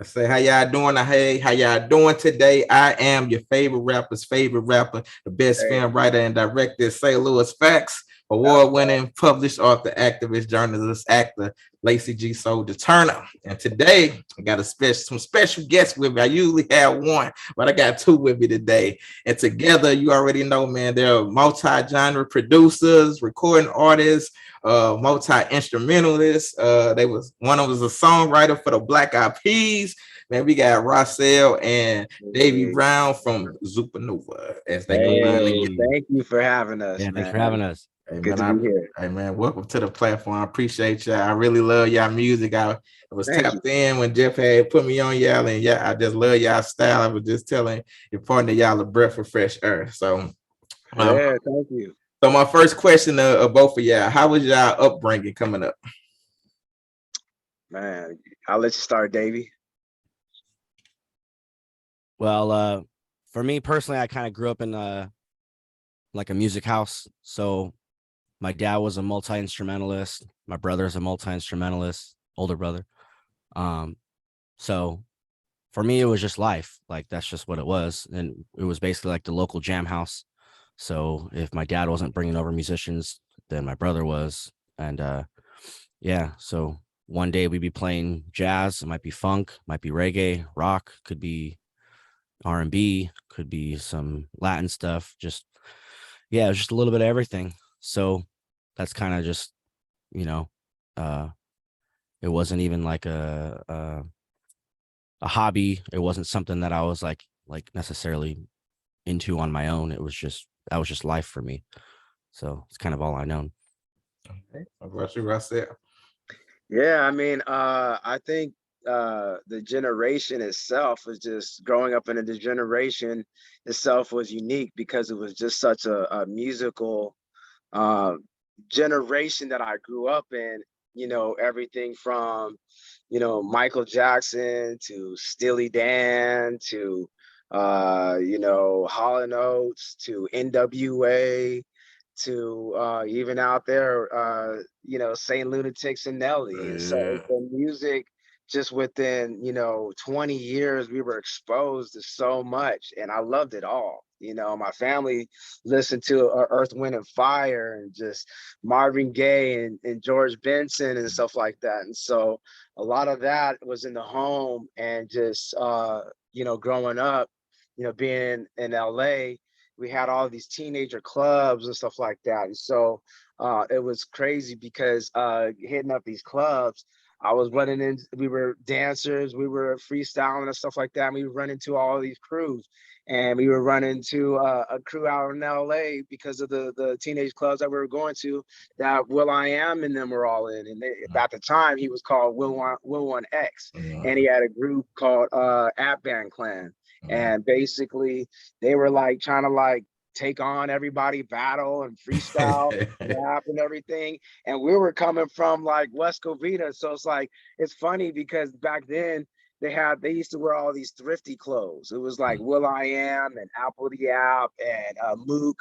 I say, how y'all doing? Hey, how y'all doing today? I am your favorite rapper's favorite rapper, the best Hey, film writer and director, St. Louis Facts, that's award-winning published author, activist, journalist, actor, Lacey G. Souldier Turner. And today, I got some special guests with me. I usually have one, but I got two with me today. And together, you already know, man, they're multi-genre producers, recording artists, multi-instrumentalists. They was one of them was a songwriter for the Black Eyed Peas. Man, we got Rossell and Davy hey, Brown from Zupanova, as they go by the. hey, Hey, thank you for having us, yeah, thanks for man. having us. Hey Good man, to be here. hey man, welcome to the platform. I appreciate y'all. I really love y'all music. I was Thank you. tapped in when Jeff had put me on y'all, and yeah, I just love y'all style. I was just telling your partner y'all a breath of fresh air. Um, Yeah, thank you. so my first question of both of y'all: how was y'all upbringing coming up? Man, I'll let you start, Davey. Well, for me personally, I kind of grew up in like a music house. So my dad was a multi-instrumentalist. My brother is a multi-instrumentalist, older brother. Um, so for me, it was just life. Like that's just what it was, and it was basically like the local jam house. So if my dad wasn't bringing over musicians, then my brother was, and yeah. So one day we'd be playing jazz. It might be funk, might be reggae, rock, could be R&B, could be some Latin stuff. Just yeah, it was just a little bit of everything. So that's kind of just you know, uh, it wasn't even like a hobby. It wasn't something that I was like necessarily into on my own. It was just that was just life for me. So it's kind of all I known. Okay, what about you, Rossell? Yeah, I mean, I think the generation itself was just growing up in the generation itself was unique because it was just such a musical uh, generation that I grew up in. Everything from Michael Jackson to Steely Dan to Hall and Oates to NWA to even out there, Saint Lunatics and Nelly. And so Yeah. the music, just within 20 years, we were exposed to so much, and I loved it all. My family listened to Earth, Wind, and Fire, and just Marvin Gaye and George Benson and stuff like that. And so a lot of that was in the home, and just growing up, being in LA, we had all these teenager clubs and stuff like that. And so it was crazy because hitting up these clubs, I was running in, we were dancers, we were freestyling and stuff like that. And we would run into all these crews. And we were running to a crew out in LA because of the teenage clubs that we were going to, that Will I Am and them were all in. And at the time, he was called Will One X. And he had a group called App Band Clan. And basically, they were like trying to like take on everybody, battle and freestyle, rap and everything. And we were coming from like West Covina. So it's funny because back then they used to wear all these thrifty clothes. It was like Will I Am and Apple the App and Mook,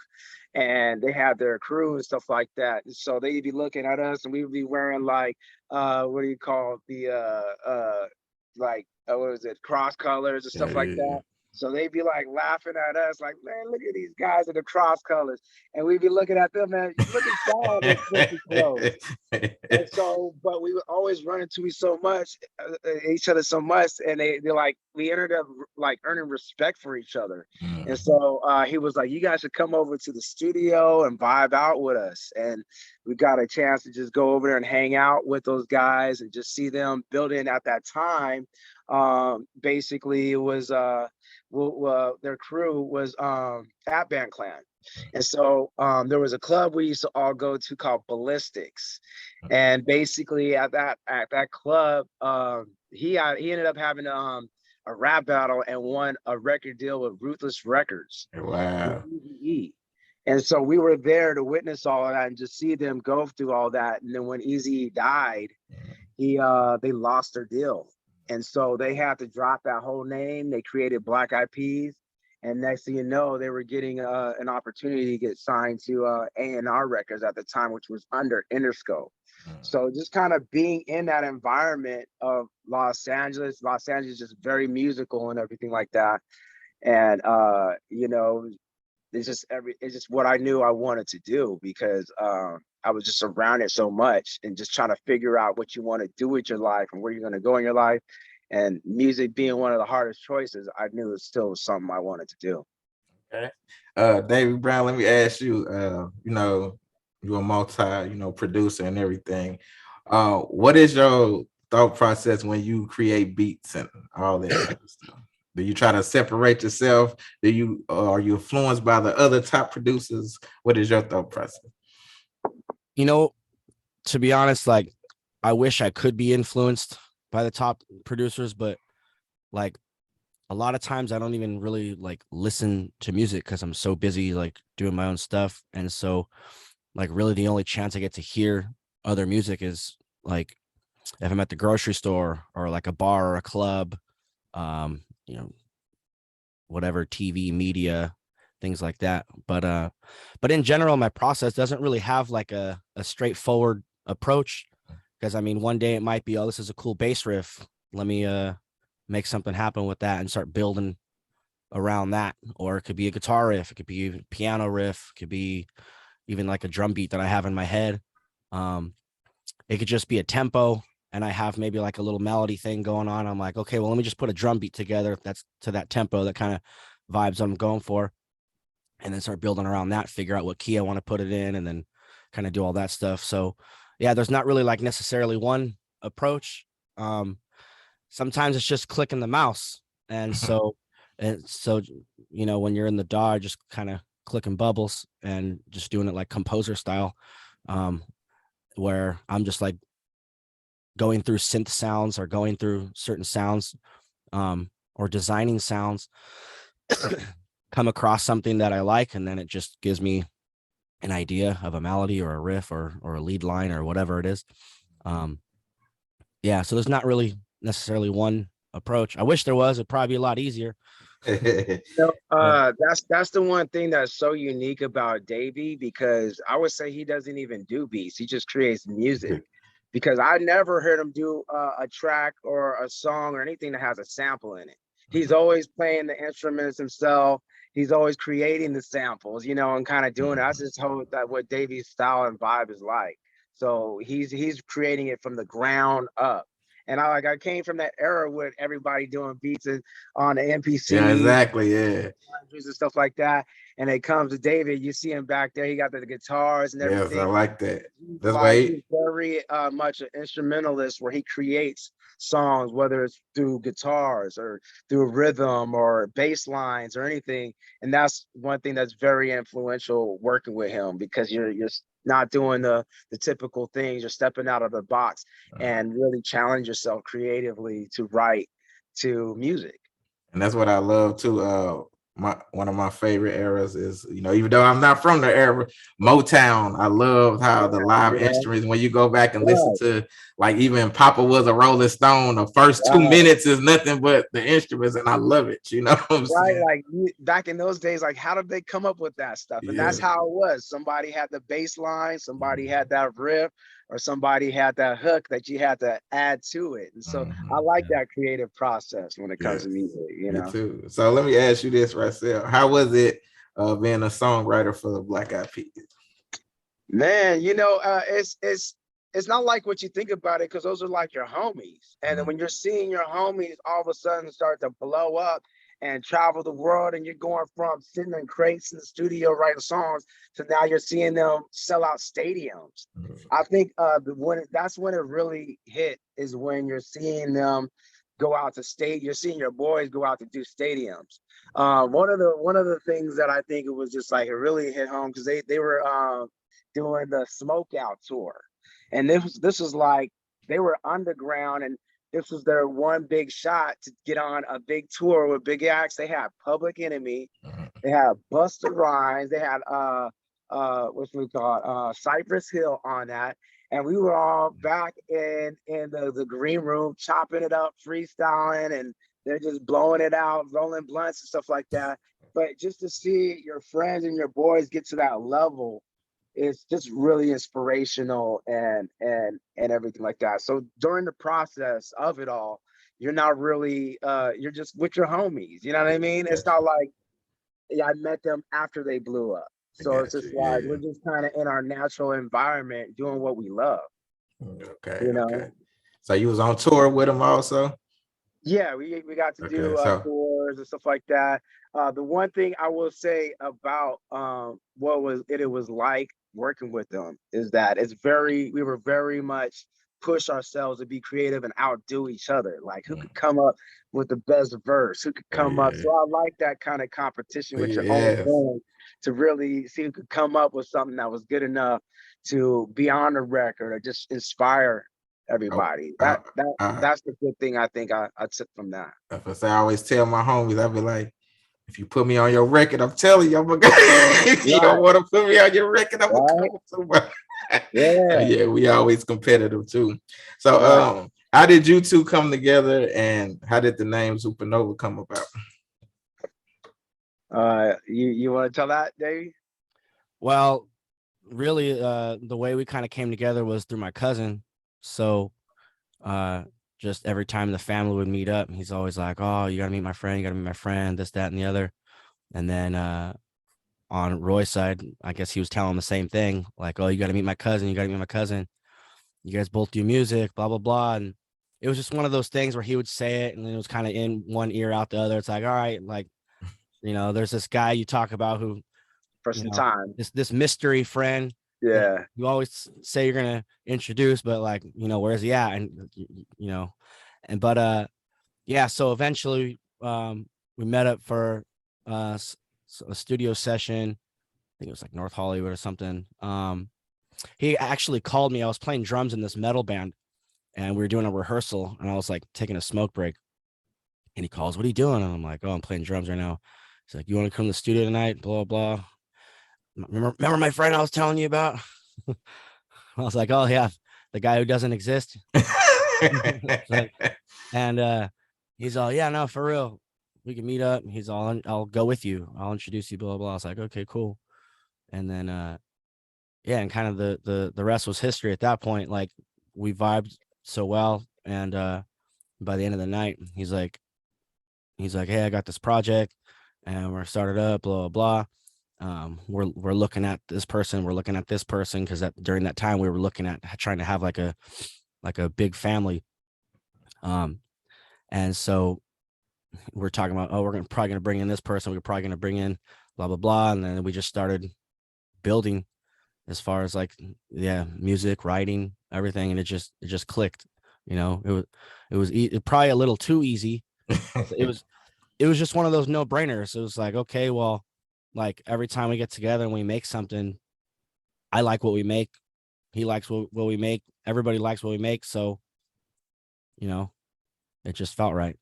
and they had their crew and stuff like that. And so they'd be looking at us, and we would be wearing like what do you call the what is it, cross colors and stuff like Yeah. that. So they'd be like laughing at us, like, man, look at these guys in the cross colors. And we'd be looking at them, man, looking sad in thrifty clothes. And so, but we would always run into each other so much, and they're like, we ended up like earning respect for each other. And so he was like, you guys should come over to the studio and vibe out with us. And we got a chance to just go over there and hang out with those guys and just see them building at that time. Basically, it was their crew was at Band Clan. And so there was a club we used to all go to called Ballistics. And basically at that club, he ended up having a rap battle and won a record deal with Ruthless Records with Wow. Eazy-E. And so we were there to witness all of that and just see them go through all that. And then when Eazy died, they lost their deal. And so they had to drop that whole name. They created Black Eyed Peas. And next thing you know, they were getting an opportunity to get signed to A&R Records at the time, which was under Interscope. So just kind of being in that environment of Los Angeles is very musical and everything like that. And you know, it's just what I knew I wanted to do, because I was just around it so much and just trying to figure out what you want to do with your life and where you're going to go in your life. And music being one of the hardest choices, I knew it still was something I wanted to do. Okay. David Brown, let me ask you, you know, you're a multi, you know, producer and everything. What is your thought process when you create beats and all that type of stuff? Do you try to separate yourself? Are you influenced by the other top producers? What is your thought process? You know, to be honest, like I wish I could be influenced by the top producers, but like a lot of times I don't even really like listen to music because I'm so busy like doing my own stuff. And so like really the only chance I get to hear other music is like if I'm at the grocery store or like a bar or a club, you know, whatever, TV, media, things like that. But in general, my process doesn't really have like a straightforward approach, because I mean, one day it might be, oh, this is a cool bass riff. Let me make something happen with that and start building around that. Or it could be a guitar riff, it could be a piano riff, it could be even like a drum beat that I have in my head. It could just be a tempo and I have maybe like a little melody thing going on. I'm like, okay, well, let me just put a drum beat together that's to that tempo, that kind of vibes I'm going for, and then start building around that, figure out what key I want to put it in, and then kind of do all that stuff. So yeah, there's not really like necessarily one approach. Sometimes it's just clicking the mouse. And so, you know, when you're in the DAW, just kind of clicking bubbles and just doing it like composer style, where I'm just like going through synth sounds or going through certain sounds, or designing sounds, come across something that I like, and then it just gives me an idea of a melody or a riff or a lead line or whatever it is. Yeah, so there's not really necessarily one approach. I wish there was. It'd probably be a lot easier. That's the one thing that's so unique about Davey, because I would say he doesn't even do beats. He just creates music. Because I never heard him do a track or a song or anything that has a sample in it. He's always playing the instruments himself. He's always creating the samples, you know, and kind of doing it. That's just what Davey's style and vibe is like. So he's creating it from the ground up. And I came from that era with everybody doing beats on the MPC. Yeah, exactly. Yeah. And stuff like that. And it comes to David, you see him back there. He got the guitars and everything. Yes, I like that. That's why why he's very much an instrumentalist, where he creates songs, whether it's through guitars or through rhythm or bass lines or anything. And that's one thing that's very influential working with him, because you're not doing the typical things. You're stepping out of the box and really challenge yourself creatively to write to music. And that's what I love too. One of my favorite eras is, you know, even though I'm not from the era, Motown. I love how the live instruments, when you go back and listen to, like, even Papa Was a Rolling Stone, the first 2 minutes is nothing but the instruments, and I love it. You know what I'm saying? Like back in those days, like, how did they come up with that stuff? And that's how it was. Somebody had the bass line, somebody had that riff, or somebody had that hook that you had to add to it. And so I like that creative process when it comes to music, you know. Me too. So let me ask you this, Russell. How was it being a songwriter for the Black Eyed Peas? Man, you know, it's not like what you think about it, because those are like your homies. And then when you're seeing your homies all of a sudden start to blow up and travel the world, and you're going from sitting in crates in the studio writing songs to now you're seeing them sell out stadiums. I think that's when it really hit, is when you're seeing them go out to state. You're seeing your boys go out to do stadiums. One of the things that I think it was just like, it really hit home, because they were doing the Smoke Out tour, and this was like, they were underground, and this was their one big shot to get on a big tour with big acts. They had Public Enemy, they had Busta Rhymes, they had what's we call Cypress Hill on that. And we were all back in the green room, chopping it up, freestyling, and they're just blowing it out, rolling blunts and stuff like that. but just to see your friends and your boys get to that level, it's just really inspirational and everything like that. So during the process of it all, you're not really you're just with your homies. You know what I mean? It's Gotcha. not like, yeah, I met them after they blew up. I So it's got just you. like Yeah. we're just kind of in our natural environment doing what we love, Okay. you know? Okay. So you was on tour with them also? Yeah, we got to Okay. do So tours and stuff like that. The one thing I will say about what it was like working with them is that we were very much push ourselves to be creative and outdo each other. Like who could come up with the best verse, who could oh come up. yeah. So I like that kind of competition with your own Yes. band to really see who could come up with something that was good enough to be on the record or just inspire Oh, everybody. I, That's the good thing I think I took from that. if I say, I always tell my homies, I be like, if you put me on your record, I'm telling you, I'm gonna if you don't Right, want to put me on your record, I'm gonna right, come to yeah, yeah, we always competitive too. So right. how did you two come together and how did the name Supernova come about? You want to tell that, Dave? Well, really, the way we kind of came together was through my cousin. So, just every time the family would meet up, he's always like, "Oh, you gotta meet my friend. You gotta meet my friend. This, that, and the other." And then, on Roy's side, I guess he was telling the same thing, like, "Oh, you gotta meet my cousin. You gotta meet my cousin. You guys both do music, blah blah blah." And it was just one of those things where he would say it, and then it was kind of in one ear out the other. It's like, all right, like, there's this guy you talk about who, For some time. this mystery friend that Yeah, you always say you're gonna introduce, but like, where's he at? And and but yeah, so eventually we met up for a studio session. I think it was like North Hollywood or something. He actually called me. I was playing drums in this metal band and we were doing a rehearsal and I was like taking a smoke break and he calls, "What are you doing?" And I'm like, "Oh, I'm playing drums right now." He's like, "You want to come to the studio tonight?" Blah blah. Remember my friend I was telling you about? I was like, "Oh yeah, the guy who doesn't exist." Like, and he's all, "Yeah, no, for real. We can meet up." He's all, "I'll go with you. I'll introduce you." Blah blah. I was like, "Okay, cool." And then yeah, and kind of the rest was history at that point. Like we vibed so well, and by the end of the night, he's like, "Hey, I got this project, and we're started up, blah blah blah. We're looking at this person, we're looking at this person, because that during that time we were looking at trying to have like a big family, and so we're talking about, oh, probably gonna bring in this person, we're probably gonna bring in blah blah blah, and then we just started building as far as like, yeah, music, writing, everything, and it just clicked. It was probably a little too easy. It was just one of those no brainers. It was like, okay, well, like every time we get together and we make something, I like what we make. He likes what we make. Everybody likes what we make. So, you know, it just felt right.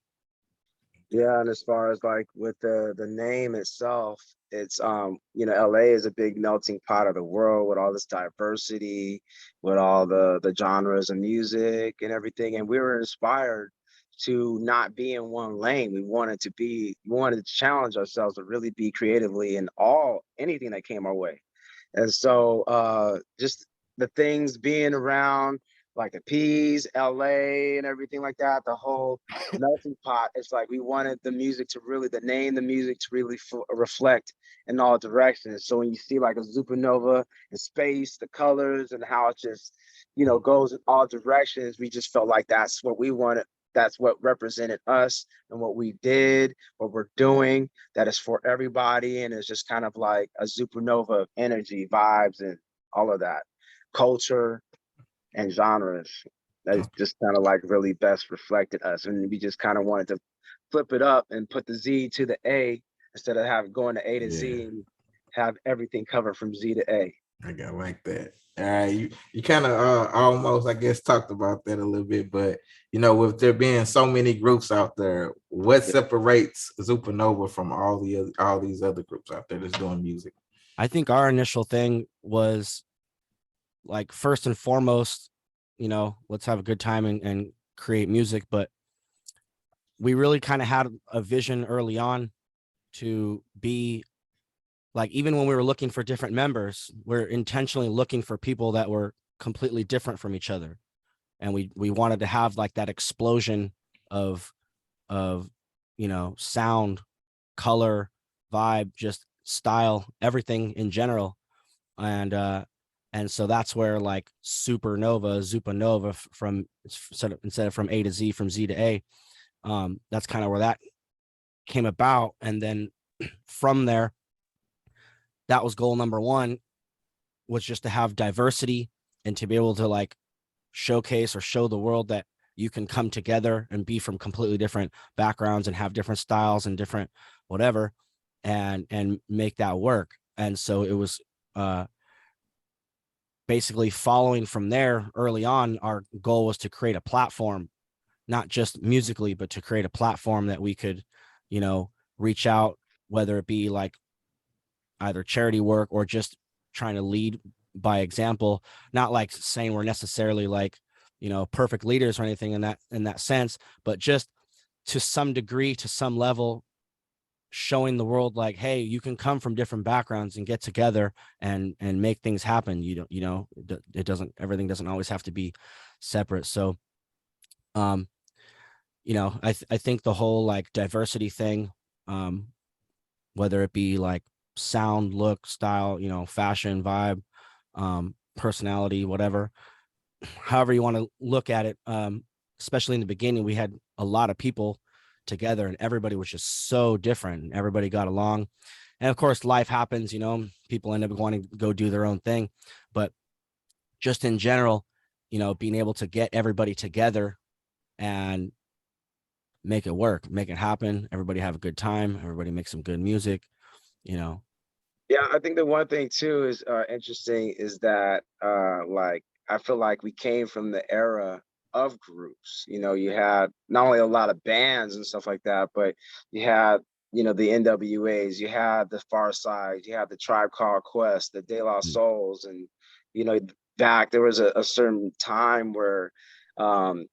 yeah. And as far as like with the name itself, it's LA is a big melting pot of the world with all this diversity, with all the genres of music and everything. And we were inspired to not be in one lane. We wanted to challenge ourselves to really be creatively in anything that came our way. And so just the things being around like the P's, LA and everything like that, the whole melting pot, it's like we wanted the name the music to really reflect in all directions. So when you see like a supernova in space, the colors and how it just, goes in all directions, we just felt like that's what we wanted. That's what represented us and what we did, what we're doing, that is for everybody. And it's just kind of like a supernova of energy, vibes, and all of that culture and genres that just kind of like really best reflected us. And we just kind of wanted to flip it up and put the Z to the A instead of going to A to Yeah, Z and have everything covered from Z to A. I got like that. All right, you kind of almost, I guess, talked about that a little bit, but with there being so many groups out there, what Yeah. separates Zupanova from all these other groups out there that's doing music? I think our initial thing was like, first and foremost, let's have a good time and create music. But we really kind of had a vision early on to be like, even when we were looking for different members, we're intentionally looking for people that were completely different from each other. And we wanted to have like that explosion of sound, color, vibe, just style, everything in general. And so that's where like Zupanova from instead of from A to Z, from Z to A, that's kind of where that came about. And then from there, that was goal number one, was just to have diversity and to be able to like showcase or show the world that you can come together and be from completely different backgrounds and have different styles and different whatever, and make that work. And so it was basically following from there. Early on, our goal was to create a platform, not just musically, but to create a platform that we could, reach out, whether it be like either charity work or just trying to lead by example. Not like saying we're necessarily like, perfect leaders or anything in that sense, but just to some degree, to some level, showing the world like, hey, you can come from different backgrounds and get together and make things happen. Everything doesn't always have to be separate. So I think the whole like diversity thing, whether it be like sound, look, style, fashion, vibe, personality, whatever, however you want to look at it, especially in the beginning, we had a lot of people together and everybody was just so different and everybody got along. And of course, life happens, people end up wanting to go do their own thing. But just in general, being able to get everybody together and make it work, make it happen, everybody have a good time, everybody make some good music. Yeah, I think the one thing too is interesting is that like I feel like we came from the era of groups. You had not only a lot of bands and stuff like that, but you had the NWAs, you had the Far Side, you had the Tribe Called Quest, the De La Souls, and back there was a certain time where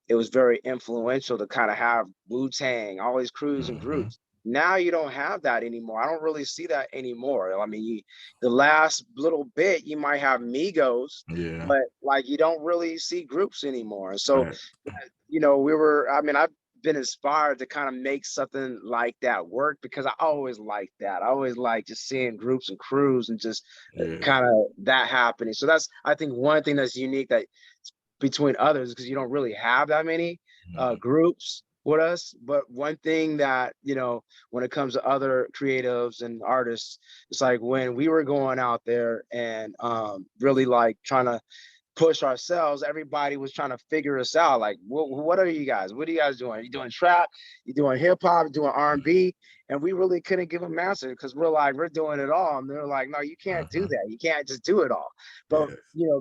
it was very influential to kind of have Wu-Tang, all these crews and groups. Now you don't have that anymore. I don't really see that anymore. I mean, the last little bit you might have Migos, but like you don't really see groups anymore. And so, I've been inspired to kind of make something like that work because I always liked that. I always like just seeing groups and crews and just kind of that happening. So that's, I think, one thing that's unique that between others, because you don't really have that many groups with us. But one thing that, when it comes to other creatives and artists, it's like when we were going out there and really like trying to push ourselves, everybody was trying to figure us out. Like, what are you guys? What are you guys doing? Are you doing trap? You doing hip hop? Doing R&B? And we really couldn't give them an answer because we're like, we're doing it all. And they're like, no, you can't do that. You can't just do it all. But,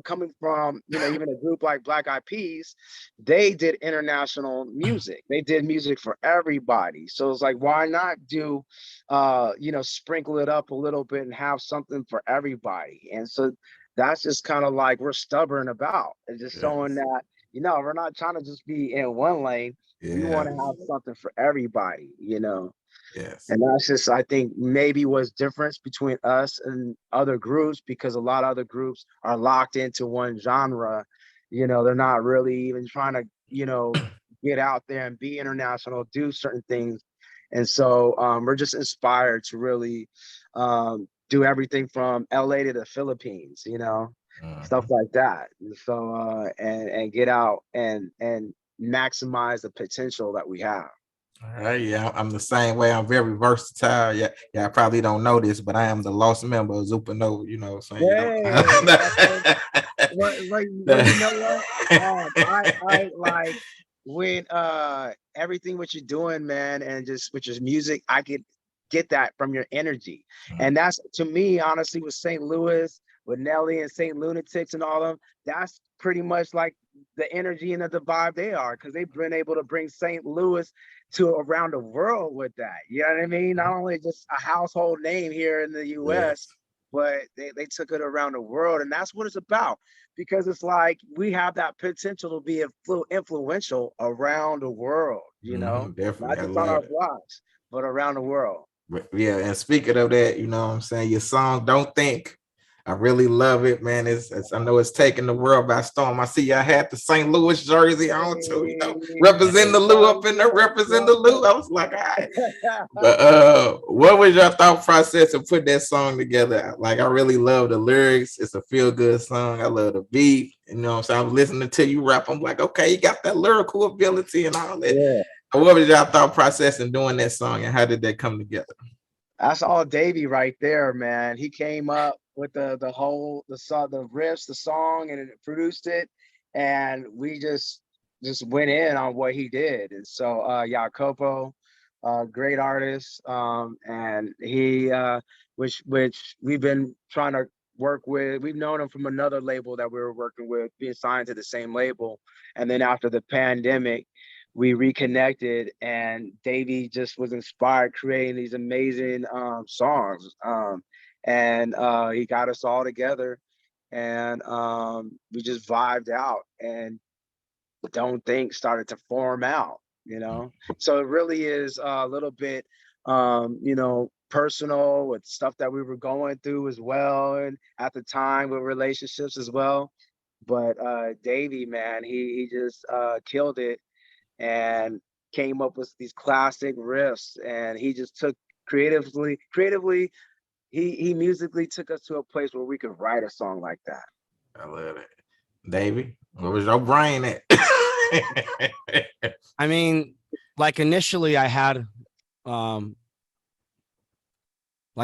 coming from, even a group like Black Eyed Peas, they did international music. They did music for everybody. So it's like, why not do, sprinkle it up a little bit and have something for everybody? And so that's just kind of like we're stubborn about. It's just showing that, we're not trying to just be in one lane. We want to have something for everybody, And that's just, I think, maybe what's difference between us and other groups, because a lot of other groups are locked into one genre. They're not really even trying to, get out there and be international, do certain things. And so we're just inspired to really do everything from LA to the Philippines, stuff like that. And so and get out and maximize the potential that we have. All right, yeah, I'm the same way. I'm very versatile. Yeah, I probably don't know this, but I am the lost member of Zupanova. You know what I'm saying? You know what? I like when everything what you're doing, man, and just with your music, I could get that from your energy. And that's, to me, honestly, with St. Louis, with Nelly and St. Lunatics and all of them, that's pretty much like the energy and the vibe they are, because they've been able to bring St. Louis to around the world with that. You know what I mean? Not only just a household name here in the US, but they took it around the world. And that's what it's about, because it's like we have that potential to be influential around the world, Definitely. not just on our blocks, but around the world. But yeah, and speaking of that, you know what I'm saying, your song "Don't Think," I really love it, man. It's I know it's taking the world by storm. I see y'all had the St. Louis jersey on too, you know, represent the Lou up in there, represent the Lou. I was like, all right. But what was your thought process to put that song together? Like, I really love the lyrics. It's a feel good song. I love the beat. You know what I'm saying? I was listening to you rap. I'm like, okay, you got that lyrical ability and all that. Yeah. What was your thought process in doing that song, and how did that come together? That's all Davey right there, man. He came up with the whole the song, the riffs, the song, and it produced it, and we just went in on what he did. And so Jacopo, great artist, and he which we've been trying to work with. We've known him from another label that we were working with, being signed to the same label, and then after the pandemic, we reconnected, and Davey just was inspired creating these amazing songs. And he got us all together, and we just vibed out, and Don't Think started to form out, you know. So it really is a little bit personal with stuff that we were going through as well, and at the time with relationships as well. But Davey, man, he just killed it and came up with these classic riffs, and he just took creatively he musically took us to a place where we could write a song like that. I love it. Davey, where was your brain at? I mean, like initially I had like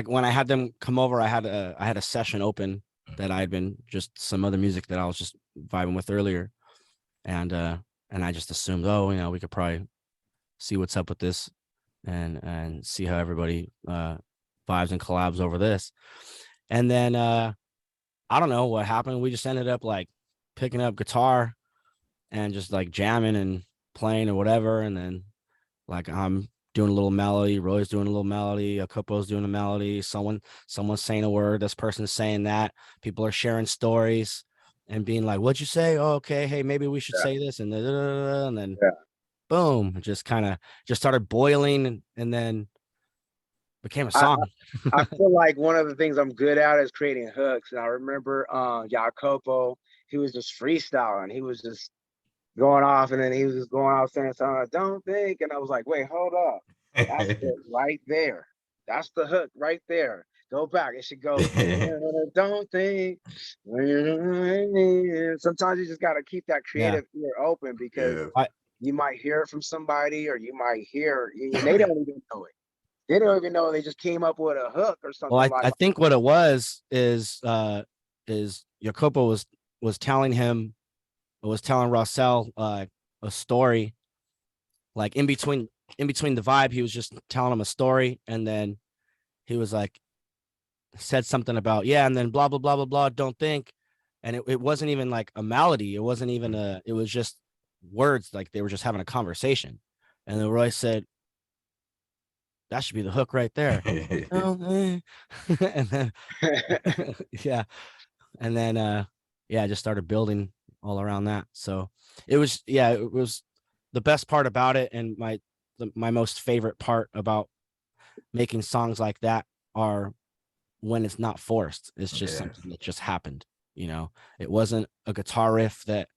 when I had them come over, I had a session open that I had been just some other music that I was just vibing with earlier. And I just assumed, oh, you know, we could probably see what's up with this and see how everybody vibes and collabs over this. And then I don't know what happened. We just ended up like picking up guitar and just like jamming and playing or whatever. And then like I'm doing a little melody, Roy's doing a little melody, a coupo's doing a melody, someone's saying a word, this person's saying that, people are sharing stories and being like, what'd you say? Oh, okay, hey, maybe we should say this, and then boom, it just kind of just started boiling and then became a song. I feel like one of the things I'm good at is creating hooks. And I remember Jacopo, he was just freestyling. He was just going off, and then he was just going off saying something like, "Don't think." And I was like, wait, hold up. That's it right there. That's the hook right there. Go back. It should go, don't think. Sometimes you just got to keep that creative ear open, because you might hear it from somebody, or you might hear, and they don't even know it. They don't even know they just came up with a hook or something. Well, I think what it was is Jacopo was telling Russell a story, like in between the vibe, he was just telling him a story, and then he was like said something about and then blah blah blah blah blah, don't think, and it wasn't even like a melody, it wasn't even it was just words, like they were just having a conversation, and then Roy said, that should be the hook right there. And then and then I just started building all around that. So it was the best part about it, and my most favorite part about making songs like that are when it's not forced. It's just something that just happened, you know. It wasn't a guitar riff that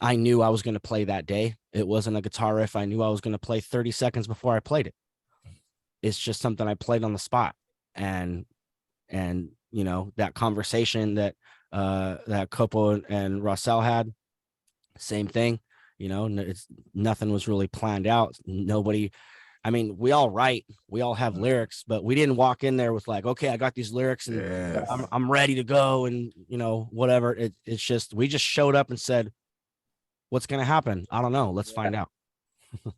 I knew I was going to play that day. It wasn't a guitar riff I knew I was going to play 30 seconds before I played it. It's just something I played on the spot, and you know, that conversation that Copo and Russell had, same thing, you know. Nothing was really planned out. Nobody, I mean, we all write, we all have lyrics, but we didn't walk in there with like, okay, I got these lyrics and I'm ready to go, and you know, whatever. It's just, we just showed up and said, what's gonna happen? I don't know. Let's find out.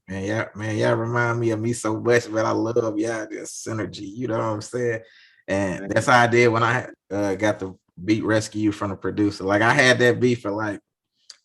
Man, y'all remind me of me so much, but I love y'all, this synergy, you know what I'm saying? And that's how I did when I got the beat rescue from the producer. Like, I had that beat for like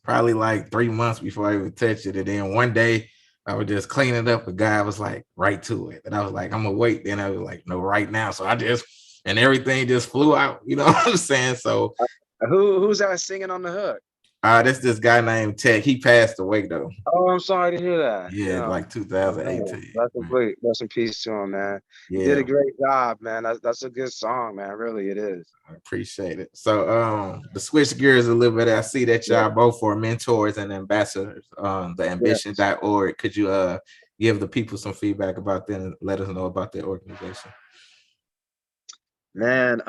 probably like 3 months before I even touched it, and then one day I was just cleaning up, a guy was like, right to it, and I was like, I'm gonna wait. Then I was like, no, right now. So I just, and everything just flew out, you know what I'm saying? So who's that singing on the hook? This guy named Tech. He passed away though. Oh, I'm sorry to hear that. Yeah, Yeah. like Man, 2018. Man. rest in peace to him, man. You did a Yeah, great job, man. That's a good song, man. Really, it is. I appreciate it. So to switch gears a little bit, I see that Yeah. y'all both are mentors and ambassadors on the Yeah. ambition.org. Could you give the people some feedback about that and let us know about their organization? Man,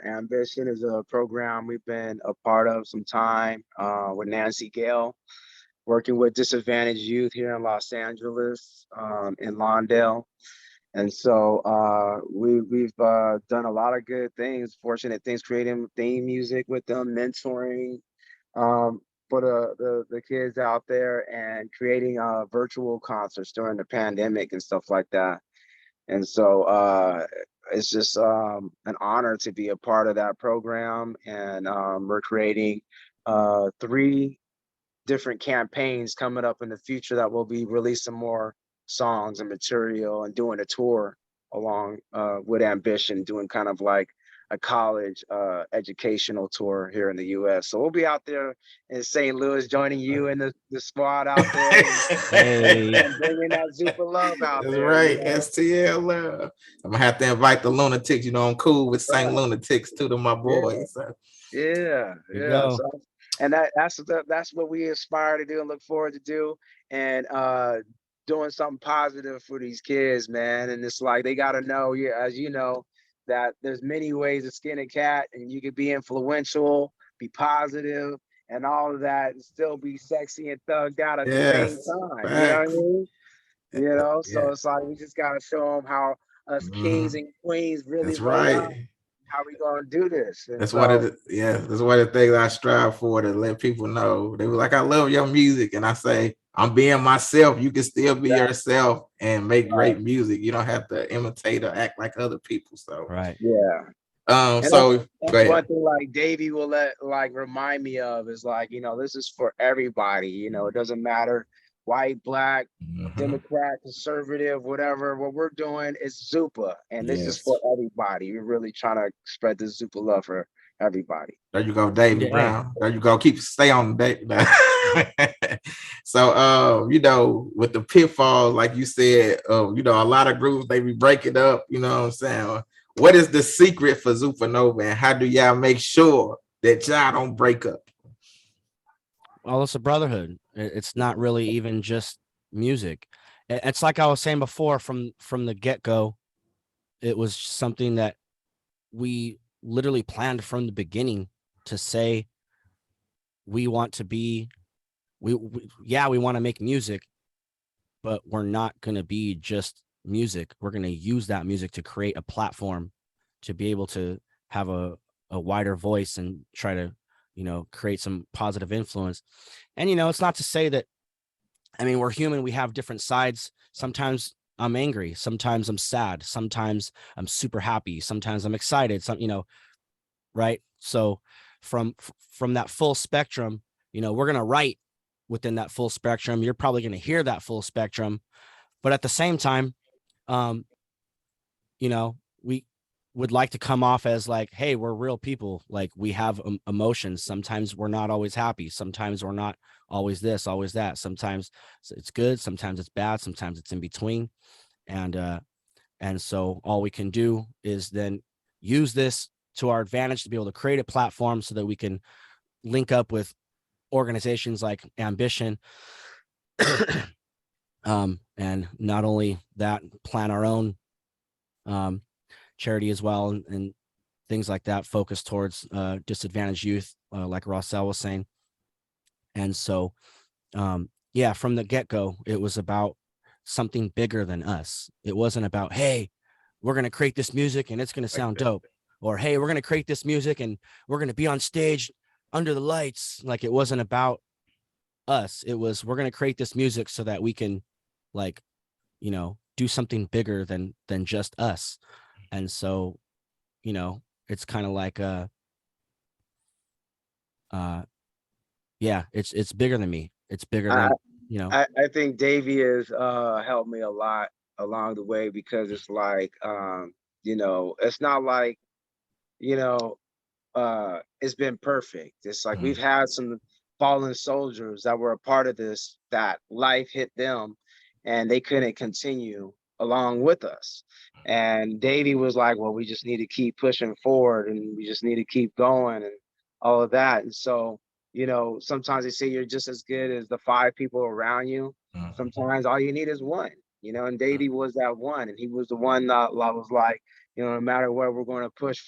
Ambition is a program we've been a part of some time with Nancy Gale, working with disadvantaged youth here in Los Angeles, in Lawndale. And so we've done a lot of good things, fortunate things, creating theme music with them, mentoring for the kids out there, and creating virtual concerts during the pandemic and stuff like that. And so it's just an honor to be a part of that program. And we're creating 3 different campaigns coming up in the future that will be releasing more songs and material, and doing a tour along with Ambition, doing kind of like a college educational tour here in the US. So we'll be out there in St. Louis, joining you and the squad out there, Hey, and bringing that super love out That's there. right, STL. I'm gonna have to invite the lunatics. You know, I'm cool with Saint Lunatics too, to my boys. So. Yeah, there you yeah. go. So, and that's what we aspire to do and look forward to do, and doing something positive for these kids, man. And it's like they got to know, yeah, as you know, that there's many ways to skin a cat, and you could be influential, be positive, and all of that, and still be sexy and thugged out at the same Yes, time. You know what I facts. mean? So Yeah, it's like we just gotta show them how us kings mhm. and queens really That's roll out. right. How we gonna do this? And That's one of so the that's one of the things I strive for, to let people know. They were like, I love your music. And I say, I'm being myself. You can still be that, yourself and make right, great music. You don't have to imitate or act like other people. So Right. yeah. And so that's go one ahead. thing like Davey will remind me of, is like, this is for everybody. It doesn't matter white, black, Mhm. Democrat, conservative, whatever. What we're doing is Zupa, and this is Yes. for everybody. We're really trying to spread the Zupa love for everybody. There you go, David Yeah. Brown. There you go. Stay on the date. So with the pitfalls, like you said, a lot of groups, they be breaking up, you know what I'm saying? What is the secret for Zupanova, and how do y'all make sure that y'all don't break up? Well, it's a brotherhood. It's not really even just music. It's like I was saying before, from the get-go, it was something that we literally planned from the beginning, to say we want to be we want to make music, but we're not going to be just music. We're going to use that music to create a platform, to be able to have a wider voice and try to, create some positive influence. And, it's not to say that, I mean, we're human. We have different sides. Sometimes I'm angry. Sometimes I'm sad. Sometimes I'm super happy. Sometimes I'm excited. Right. So from that full spectrum, we're going to write within that full spectrum. You're probably going to hear that full spectrum, but at the same time, um, we would like to come off as like, hey, we're real people. Like, we have emotions. Sometimes we're not always happy. Sometimes we're not always this, always that. Sometimes it's good. Sometimes it's bad. Sometimes it's in between. And so all we can do is then use this to our advantage, to be able to create a platform so that we can link up with organizations like Ambition. And not only that, plan our own charity as well, and things like that, focused towards disadvantaged youth, like Rossell was saying. And so, from the get-go, it was about something bigger than us. It wasn't about, hey, we're going to create this music and it's going to sound dope, or hey, we're going to create this music and we're going to be on stage under the lights. Like, it wasn't about us. It was, we're going to create this music so that we can, like, do something bigger than just us. And so, it's kind of like it's bigger than me. It's bigger I than, I think Davey has helped me a lot along the way, because it's like it's not like it's been perfect. It's like we've had some fallen soldiers that were a part of this, that life hit them and they couldn't continue along with us. And Davey was like, well, we just need to keep pushing forward and we just need to keep going and all of that. And so, you know, sometimes they say you're just as good as the 5 people around you. Sometimes all you need is one, you know, and Davey was that one. And he was the one that was like, you know, no matter what, we're going to push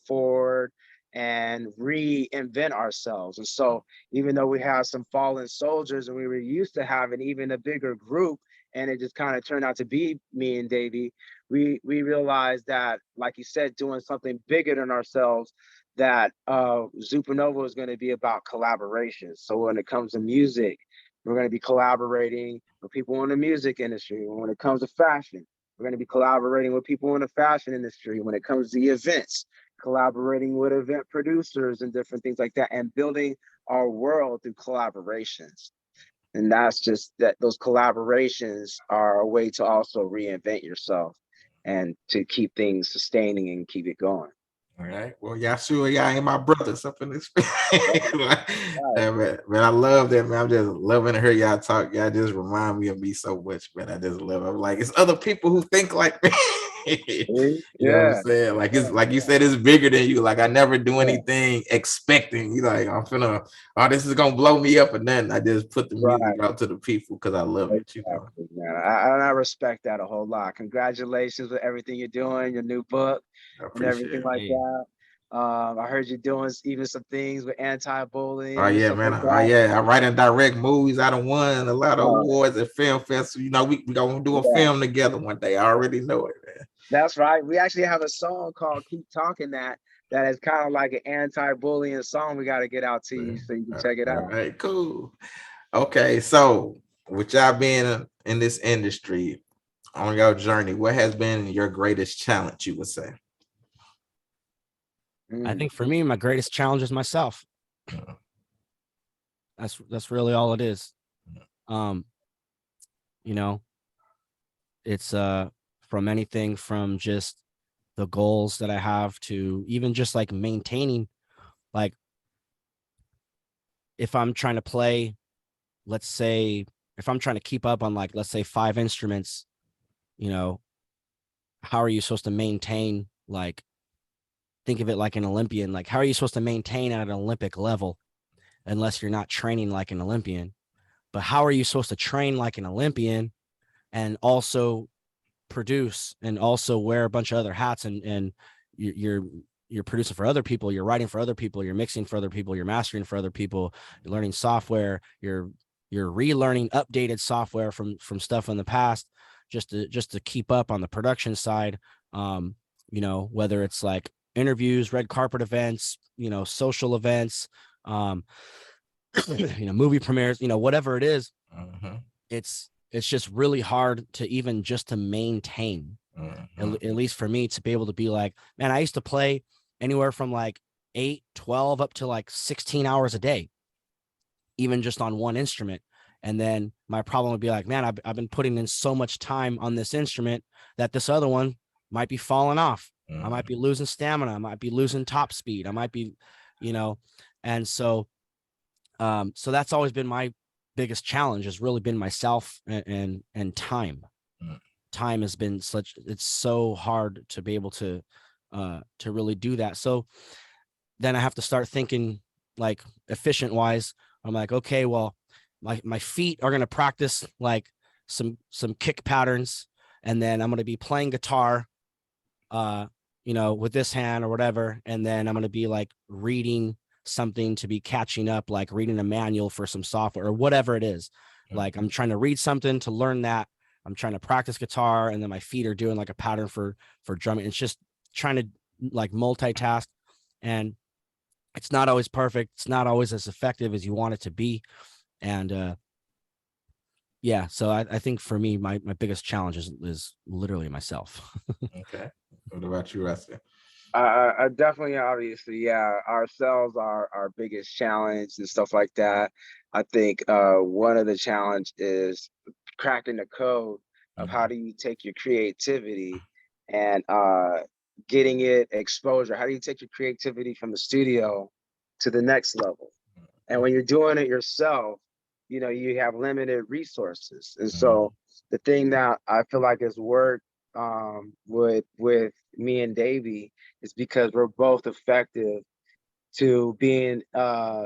forward and reinvent ourselves. And so even though we have some fallen soldiers and we were used to having even a bigger group, and it just kind of turned out to be me and Davey, we realized that, like you said, doing something bigger than ourselves, that Zupanova is going to be about collaboration. So when it comes to music, we're going to be collaborating with people in the music industry. When it comes to fashion, we're going to be collaborating with people in the fashion industry. When it comes to the events, collaborating with event producers and different things like that, and building our world through collaborations. And that's just that, those collaborations are a way to also reinvent yourself and to keep things sustaining and keep it going. All right. Well, y'all sure y'all ain't my brothers up in this. Man, I love that, man. I'm just loving to hear y'all talk. Y'all just remind me of me so much, man. I just love it. I'm like, it's other people who think like me. You know what I'm saying? Like it's like you said, it's bigger than you. Like I never do anything expecting, you know, like I'm finna, oh, this is gonna blow me up, and then I just put the music out to the people because I love it. You know, man. I respect that a whole lot. Congratulations with everything you're doing, your new book and everything like that. I heard you're doing even some things with anti-bullying. Oh yeah, man. Oh yeah, I write and direct movies. I done won a lot of awards at film festival. You know, we gonna do a film together one day. I already know it, man. That's right. We actually have a song called "Keep Talking" that is kind of like an anti-bullying song. We got to get out to you so you can check it out. All right, cool. Okay, so with y'all being in this industry on your journey, what has been your greatest challenge, you would say? I think for me, my greatest challenge is myself. That's really all it is. You know, it's from anything from just the goals that I have to even just like maintaining, like if I'm trying to play, let's say if I'm trying to keep up on like, let's say 5 instruments, you know, how are you supposed to maintain, like, think of it like an Olympian, like how are you supposed to maintain at an Olympic level unless you're not training like an Olympian? But how are you supposed to train like an Olympian and also produce and also wear a bunch of other hats, and you're producing for other people, you're writing for other people, you're mixing for other people, you're mastering for other people, you're learning software, you're relearning updated software from stuff in the past just to keep up on the production side. You know, whether it's like interviews, red carpet events, you know, social events, you know, movie premieres, you know, whatever it is, it's just really hard to even just to maintain, at least for me, to be able to be like, man, I used to play anywhere from like 8, 12 up to like 16 hours a day, even just on one instrument. And then my problem would be like, man, I've been putting in so much time on this instrument that this other one might be falling off. I might be losing stamina. I might be losing top speed. I might be, you know, and so that's always been my biggest challenge, has really been myself and time. Time has been it's so hard to be able to really do that. So then I have to start thinking like efficient wise. I'm like, okay, well, my feet are going to practice like some kick patterns. And then I'm going to be playing guitar, you know, with this hand or whatever. And then I'm going to be like reading something to be catching up, like reading a manual for some software or whatever it is. Like I'm trying to read something to learn that. I'm trying to practice guitar, and then my feet are doing like a pattern for drumming. It's just trying to like multitask, and it's not always perfect. It's not always as effective as you want it to be. And yeah, so I think for me, my biggest challenge is literally myself. Okay. What about you, Rusty? Definitely, obviously, yeah, ourselves are our biggest challenge and stuff like that. I think one of the challenge is cracking the code of how do you take your creativity and getting it exposure. How do you take your creativity from the studio to the next level? And when you're doing it yourself, you know, you have limited resources. And Mm-hmm. so the thing that I feel like has worked with me and Davey is because we're both effective to being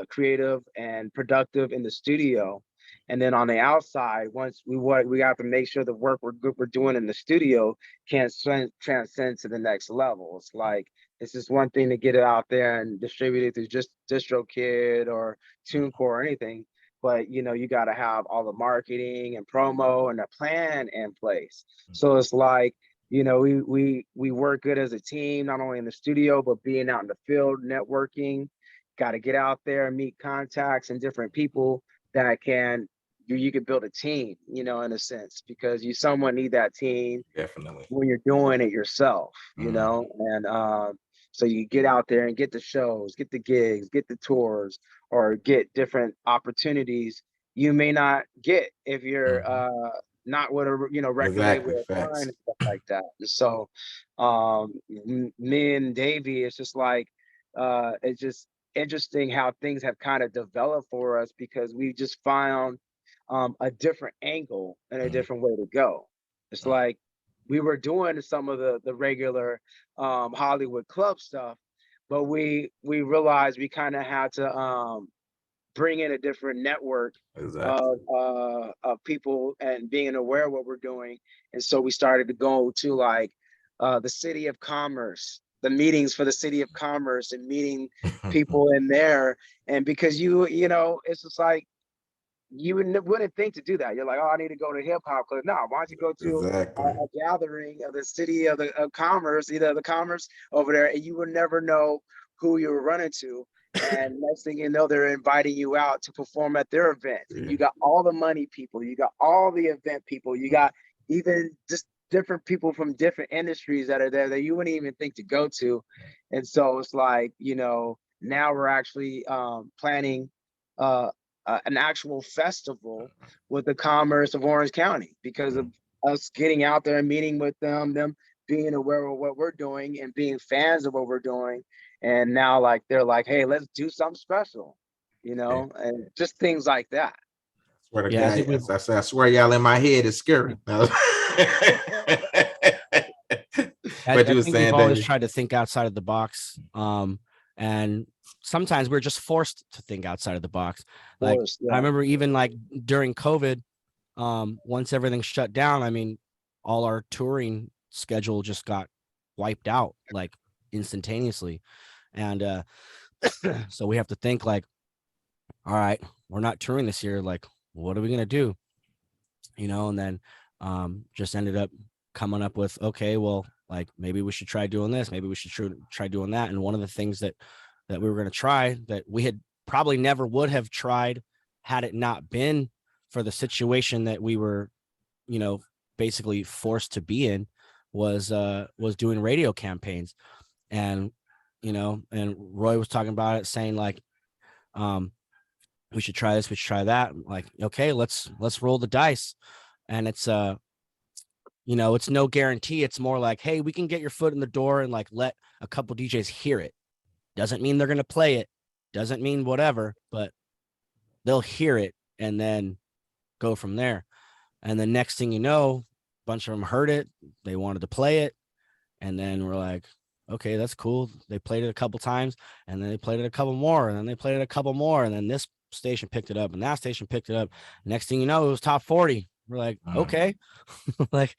creative and productive in the studio. And then on the outside, once we have to make sure the work we're doing in the studio can transcend to the next level. It's like, it's just one thing to get it out there and distribute it through just DistroKid or TuneCore or anything. But you know, you got to have all the marketing and promo and a plan in place. So it's like, you know, we work good as a team, not only in the studio, but being out in the field, networking. Got to get out there and meet contacts and different people that you could build a team, you know, in a sense, because you somewhat need that team Definitely. when you're doing it yourself, you Mm-hmm. know. And so you get out there and get the shows, get the gigs, get the tours, or get different opportunities you may not get if you're not with a, you know, record label Exactly. or Facts. sign and stuff like that. And so me and Davey, it's just like it's just interesting how things have kind of developed for us, because we just found a different angle and a different way to go. It's like we were doing some of the regular Hollywood club stuff, but we realized we kind of had to bring in a different network Exactly. of people and being aware of what we're doing. And so we started to go to like the City of Commerce, the meetings for the City of Commerce, and meeting people in there. And because you know, it's just like, you wouldn't think to do that. You're like, oh, I need to go to hip hop club. No, why don't you go to Exactly. a gathering of the City of Commerce, either the Commerce over there, and you would never know who you were running to. And next thing you know, they're inviting you out to perform at their events. And you got all the money people, you got all the event people, you got even just different people from different industries that are there that you wouldn't even think to go to. And so it's like, you know, now we're actually planning an actual festival with the commerce of Orange County, because of us getting out there and meeting with them being aware of what we're doing and being fans of what we're doing. And now, like, they're like, hey, let's do something special, you know, and just things like that. Swear to Yeah, I God, think I swear y'all in my head is scary. What I you was think we've saying, always David? tried to think outside of the box. And sometimes we're just forced to think outside of the box. Like, Course, yeah. I remember even like during COVID, once everything shut down, I mean, all our touring schedule just got wiped out like instantaneously. And so we have to think like, all right, we're not touring this year. Like, what are we gonna do? You know, and then just ended up coming up with, okay, well, like maybe we should try doing this, maybe we should try doing that. And one of the things that we were going to try that we had probably never would have tried had it not been for the situation that we were, you know, basically forced to be in, was doing radio campaigns. And you know, and Roy was talking about it, saying like, we should try this, we should try that. Like, okay, let's roll the dice. And it's you know, it's no guarantee. It's more like, hey, we can get your foot in the door and like let a couple DJs hear it. Doesn't mean they're going to play it. Doesn't mean whatever, but they'll hear it and then go from there. And the next thing you know, a bunch of them heard it. They wanted to play it. And then we're like, okay, that's cool. They played it a couple times, and then they played it a couple more, and then they played it a couple more. And then this station picked it up, and that station picked it up. Next thing you know, it was top 40. We're like, okay, like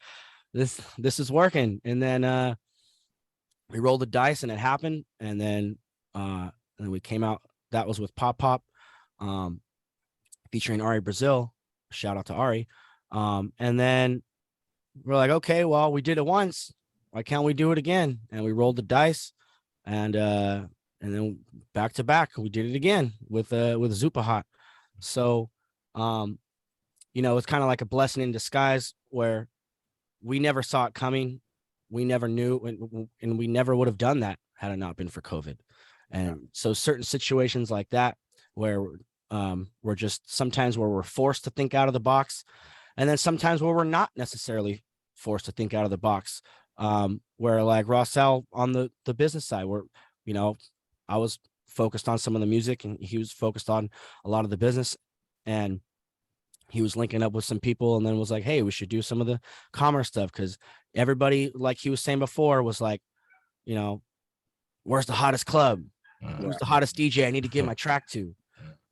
this is working. And then we rolled the dice and it happened. And then we came out. That was with Pop Pop, featuring Ari Brazil. Shout out to Ari. And then we're like, okay, well, we did it once. Why can't we do it again? And we rolled the dice, and then back to back, we did it again with Zupa. So, you know, it's kind of like a blessing in disguise, where we never saw it coming. We never knew, and we never would have done that had it not been for COVID. And so certain situations like that, where we're just sometimes where we're forced to think out of the box, and then sometimes where we're not necessarily forced to think out of the box. Where like Rossell on the business side, where, you know, I was focused on some of the music, and he was focused on a lot of the business, and he was linking up with some people, and then was like, hey, we should do some of the commerce stuff, because everybody, like he was saying before, was like, where's the hottest club? Who's the hottest DJ I need to give my track to?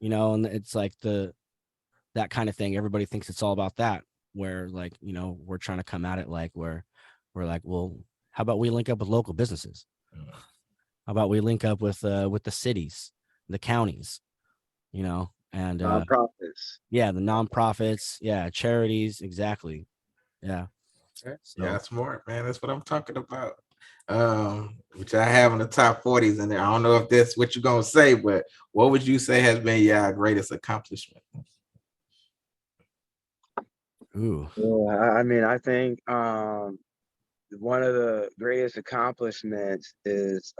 And it's like that kind of thing. Everybody thinks it's all about that, where like, we're trying to come at it like we're like, well, how about we link up with local businesses? How about we link up with the cities, the counties, and Nonprofits. yeah, the nonprofits, yeah, charities, exactly. Yeah. Okay. So, Yeah, smart, man. That's what I'm talking about. Which I have in the top 40s in there. I don't know if that's what you're gonna say, but what would you say has been your greatest accomplishment? ooh. Yeah, I mean, I think one of the greatest accomplishments is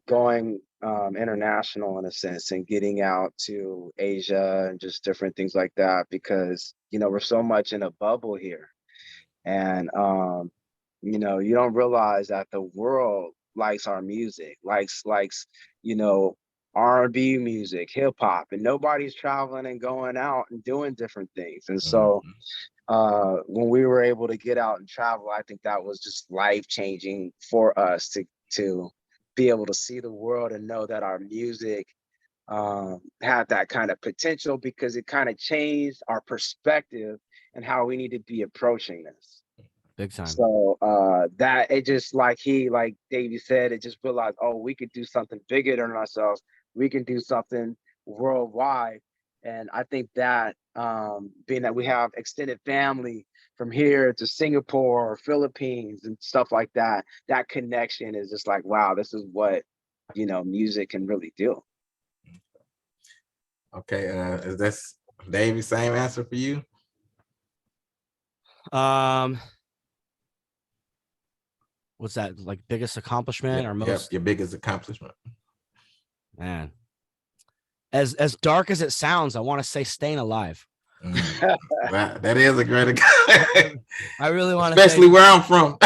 going international in a sense, and getting out to Asia and just different things like that, because we're so much in a bubble here, and you don't realize that the world likes our music, likes R&B music, hip hop, and nobody's traveling and going out and doing different things. And so when we were able to get out and travel, I think that was just life changing for us to be able to see the world and know that our music had that kind of potential, because it kind of changed our perspective and how we need to be approaching this. Big time. So that it just like Davey said, it just realized, oh, we could do something bigger than ourselves. We can do something worldwide. And I think that being that we have extended family from here to Singapore or Philippines and stuff like that, that connection is just like, wow, this is what music can really do. Okay, is this Davey same answer for you? What's that, like, biggest accomplishment or most? Your biggest accomplishment. Man, as dark as it sounds, I want to say staying alive. That is a great I really want to, especially where I'm from.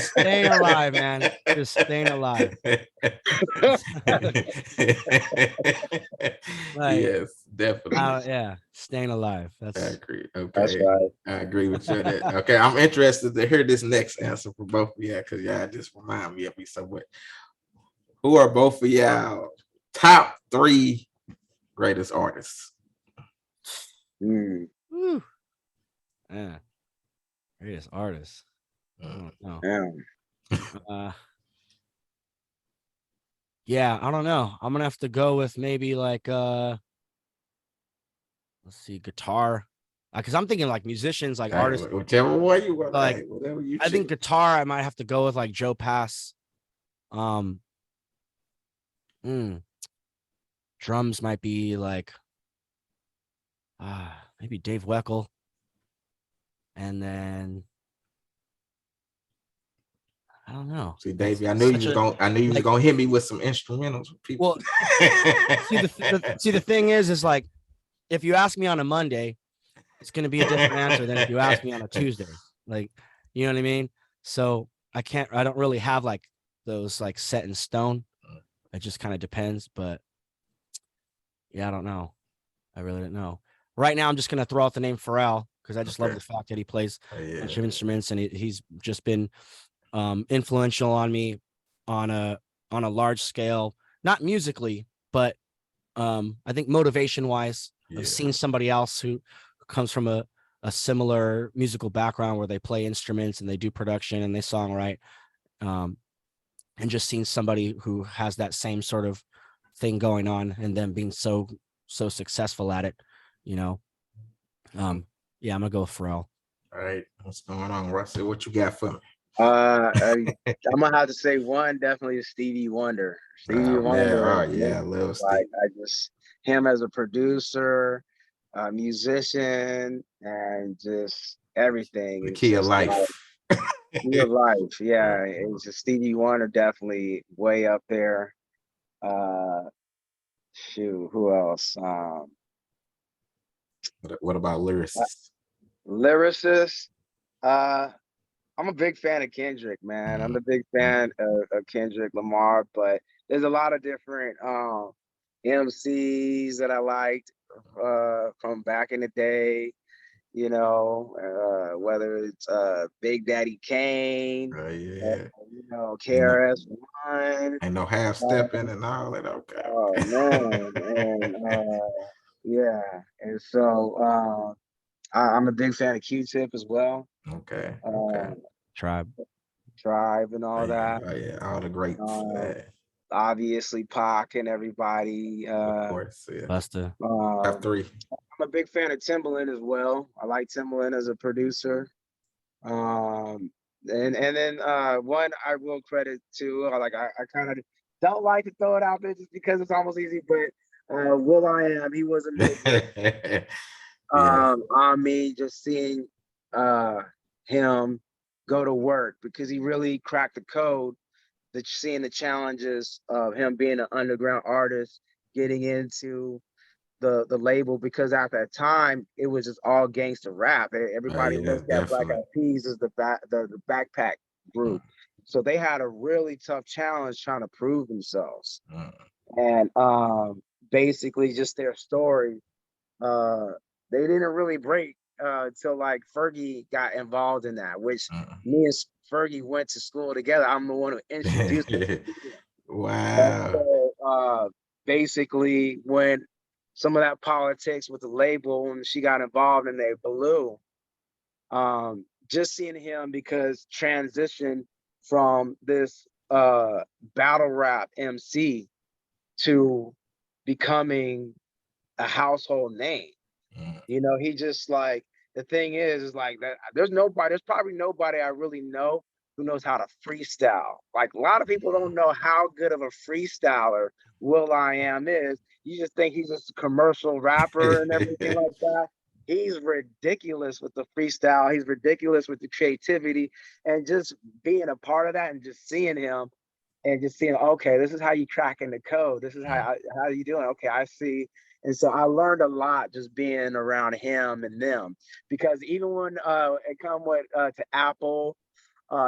Staying alive, man. Just staying alive. Like, yes, definitely. Yeah, staying alive. I That's agree. Okay, that's right. I agree with you. Okay, I'm interested to hear this next answer for both of you, because y'all just remind me of me so much. Who are both of y'all top 3 greatest artists? Yeah, greatest artist. I don't know. Yeah, I don't know. I'm gonna have to go with maybe like let's see, guitar, because I'm thinking like musicians, like artists, whichever one you want. Like, whatever you I think guitar, I might have to go with like Joe Pass. Drums might be like maybe Dave Weckl, and then I don't know. See, Davey, I knew you was gonna hit me with some instrumentals for people. Well, see the thing is like, if you ask me on a Monday, it's gonna be a different answer than if you ask me on a Tuesday. Like, you know what I mean? So I don't really have like those like set in stone. It just kind of depends. But yeah, I don't know. I really don't know. Right now, I'm just gonna throw out the name Pharrell, because I just love the fact that he plays a bunch of instruments, and he's just been influential on me on a large scale, not musically, but I think motivation wise. I've seen somebody else who comes from a similar musical background, where they play instruments and they do production and they songwrite, and just seen somebody who has that same sort of thing going on, and them being so successful at it, yeah, I'm gonna go with Pharrell. All right, what's going on, Russell? What you got for me? I'm gonna have to say one definitely is Stevie Wonder. Wonder. Yeah, I love Steve. Like, I just, him as a producer, musician, and just everything. The key of life. Key of life, yeah. It's just Stevie Wonder, definitely way up there. Shoot, who else? What about lyricists? Lyricists. I'm a big fan of Kendrick, man. I'm a big fan of Kendrick Lamar, but there's a lot of different MCs that I liked from back in the day. You know, whether it's Big Daddy Kane, Yeah. you know, Ain't no, KRS-One. ain't no half stepping and all that. Okay. Oh man, and yeah, and so I'm a big fan of Q-Tip as well, Okay. Okay. uh, Tribe. Tribe and Oh all yeah. that. Oh yeah. All the greats. Um, Yeah. Obviously Pac and everybody. Of course. Yeah. Busta. Top I'm three. a big fan of Timbaland as well. I like Timbaland as a producer. Um, and then one I will credit to, I kind of don't like to throw it out there just because it's almost easy, but Will I Am, he was a major Yes. on me, just seeing him go to work because he really cracked the code, that seeing the challenges of him being an underground artist, getting into the label, because at that time it was just all gangster rap. Everybody Yeah. looked at Black Definitely. Eyed Peas as the backpack Mm, group. So they had a really tough challenge trying to prove themselves. mm, And basically just their story, uh they didn't really break until like Fergie got involved in that, which mm. me and Fergie went to school together. I'm the one who introduced her. And Wow. so basically when some of that politics with the label, when she got involved and they blew, just seeing him, because transition from this battle rap MC to becoming a household name. Mm, You know, he just like, the thing is like that there's probably nobody I really know who knows how to freestyle. Like a lot of people don't know how good of a freestyler Will I Am is. You just think he's just a commercial rapper and everything like that. He's ridiculous with the freestyle. He's ridiculous with the creativity, and just being a part of that and just seeing him and just seeing, okay, this is how you cracking the code. This is mm, how you doing. Okay, I see. And so I learned a lot just being around him and them, because even when it come with to Apple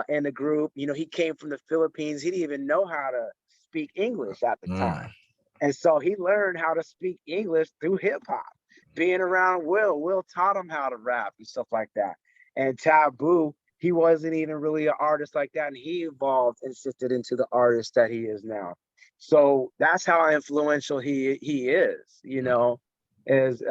in the group, you know, he came from the Philippines. He didn't even know how to speak English at the time, mm. and so he learned how to speak English through hip hop. Being around Will taught him how to rap and stuff like that. And Taboo, he wasn't even really an artist like that, and he evolved and shifted into the artist that he is now. So that's how influential he is. You know, is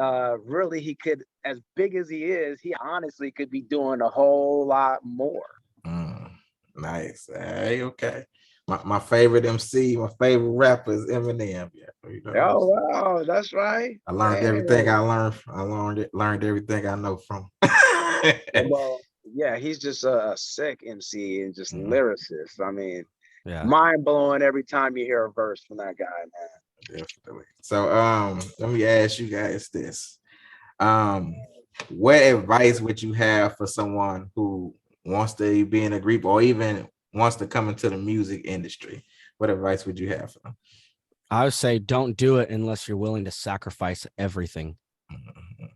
really, he could, as big as he is, he honestly could be doing a whole lot more. Mm, nice. Hey, okay. My favorite MC, my favorite rapper is Eminem. Yeah, you know, Oh wow, that's right. I learned everything Dang. I learned. I learned everything I know from. Well, yeah, he's just a sick MC and just Mm, lyricist. I mean, Yeah. mind blowing every time you hear a verse from that guy, man. definitely. So, let me ask you guys this. Um, what advice would you have for someone who wants to be in a group or even wants to come into the music industry? What advice would you have for them? I would say don't do it unless you're willing to sacrifice everything. Mhm.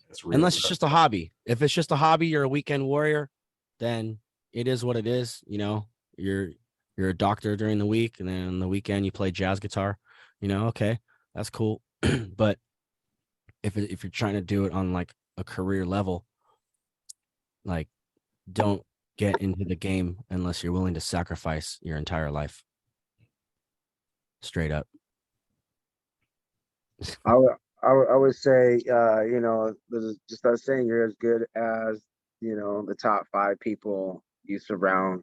That's real. Unless it's just a hobby. If it's just a hobby, you're a weekend warrior, then it is what it is. You know, you're a doctor during the week, and then on the weekend you play jazz guitar. You know, okay, that's cool. But if you're trying to do it on like a career level, like don't get into the game unless you're willing to sacrifice your entire life. Straight up. I would say, you know, just that saying, you're as good as, you know, the top 5 people you surround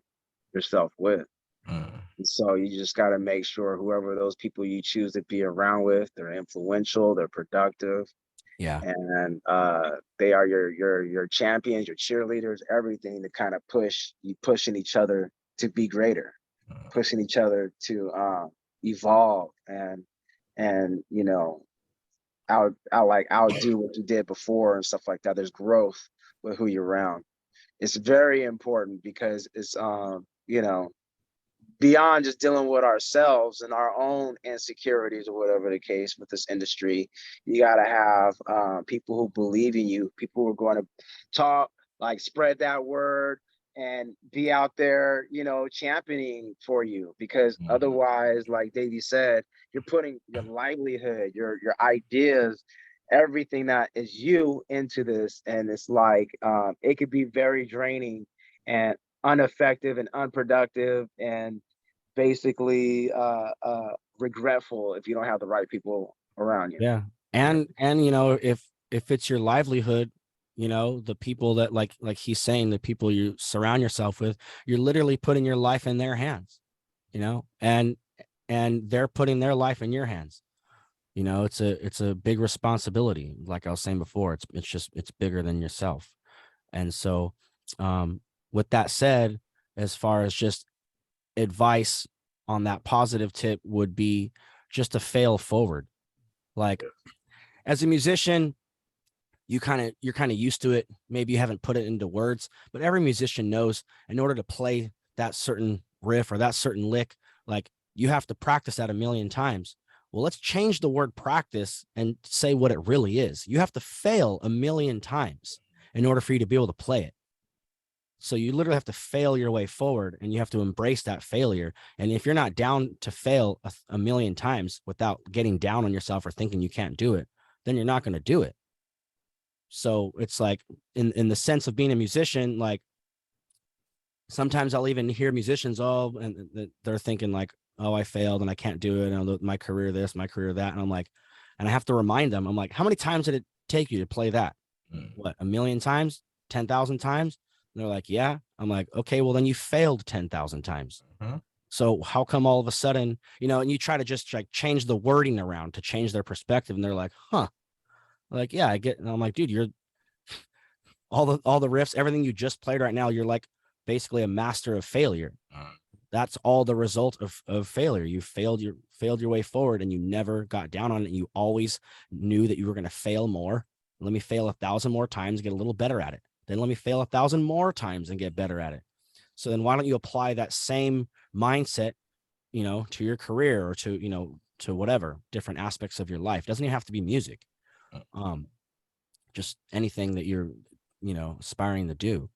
yourself with. Mm, And so you just got to make sure whoever those people you choose to be around with, they're influential, they're productive, Yeah. and they are your champions, your cheerleaders, everything to kind of pushing each other to be greater, mm, pushing each other to evolve and you know, outdo what you did before and stuff like that. There's growth with who you're around. It's very important because it's you know, beyond just dealing with ourselves and our own insecurities or whatever the case with this industry. You got to have people who believe in you, people who are going to talk, like spread that word, and be out there, you know, championing for you, because otherwise, like Davey said, you're putting your livelihood, your ideas, everything that is you into this. And it's like, it could be very draining and ineffective and unproductive and basically regretful if you don't have the right people around you. Yeah. And you know, if it's your livelihood, you know, the people that like he's saying, the people you surround yourself with, you're literally putting your life in their hands, you know, and they're putting their life in your hands. You know, it's a big responsibility. Like I was saying before, it's bigger than yourself. And so with that said, as far as just advice on that positive tip would be just to fail forward. Like as a musician, you're kind of used to it. Maybe you haven't put it into words, but every musician knows in order to play that certain riff or that certain lick, like you have to practice that a million times. Well, let's change the word practice and say what it really is. You have to fail a million times in order for you to be able to play it. So you literally have to fail your way forward, and you have to embrace that failure. And if you're not down to fail a million times without getting down on yourself or thinking you can't do it, then you're not going to do it. So it's like in the sense of being a musician, like sometimes I'll even hear musicians, oh, and they're thinking like, oh, I failed and I can't do it. And my career this, my career that. And I'm like, and I have to remind them, I'm like, how many times did it take you to play that? What, a million times, 10,000 times? And they're like, yeah. I'm like, okay, well then you failed 10,000 times. So how come all of a sudden, you know, and you try to just like change the wording around to change their perspective. And they're like, huh. Like, yeah, I get. And I'm like, dude, you're all the riffs, everything you just played right now, you're like basically a master of failure. That's all the result of failure. You failed your way forward, and you never got down on it. You always knew that you were going to fail more. Let me fail 1,000 more times, get a little better at it. Then let me fail 1,000 more times and get better at it. So then why don't you apply that same mindset, you know, to your career or to, you know, to whatever different aspects of your life? It doesn't even have to be music. Just anything that you're, you know, aspiring to do.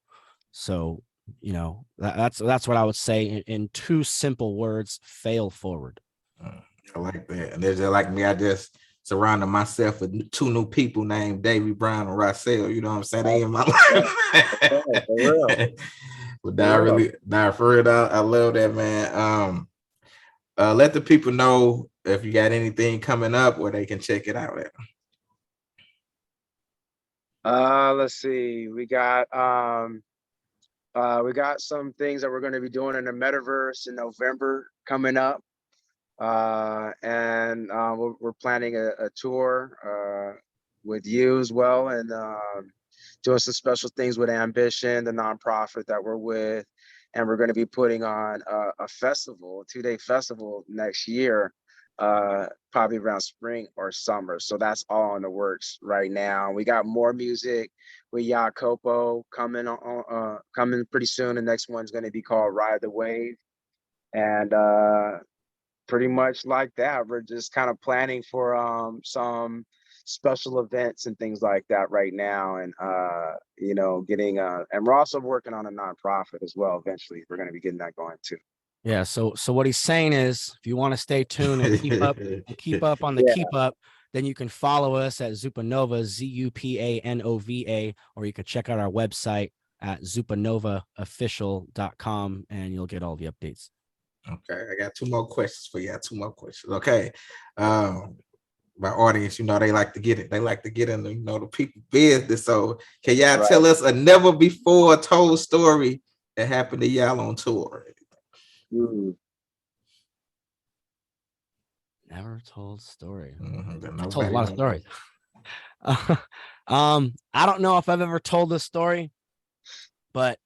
So, you know, that's what I would say in two simple words: fail forward. I like that. And they're just like me. I just surrounded myself with two new people named Davey Brown and Rossell. You know what I'm saying? They in my life. For real. But for real, I love that, man. Let the people know if you got anything coming up where they can check it out at. Let's see. We got some things that we're going to be doing in the metaverse in November coming up. And we're planning a tour with you as well, and doing some special things with Ambition, the nonprofit that we're with. And we're going to be putting on a festival, a 2-day festival next year, probably around spring or summer. So that's all in the works right now. We got more music with Jacopo coming pretty soon. The next one's going to be called Ride the Wave. And pretty much like that, we're just kind of planning for some special events and things like that right now. And you know, getting and we're also working on a nonprofit as well. Eventually we're going to be getting that going too. Yeah. So what he's saying is, if you want to stay tuned and keep up on the keep up, then you can follow us at Zupanova, ZUPANOVA, or you can check out our website at ZupanovaOfficial.com, and you'll get all the updates. Okay, I got two more questions for you. Okay. My audience, you know, they like to get it. They like to get in the, you know, the people business. So can y'all tell us a never before told story that happened to y'all on tour? Never told story. I told a lot of stories. I don't know if I've ever told this story, but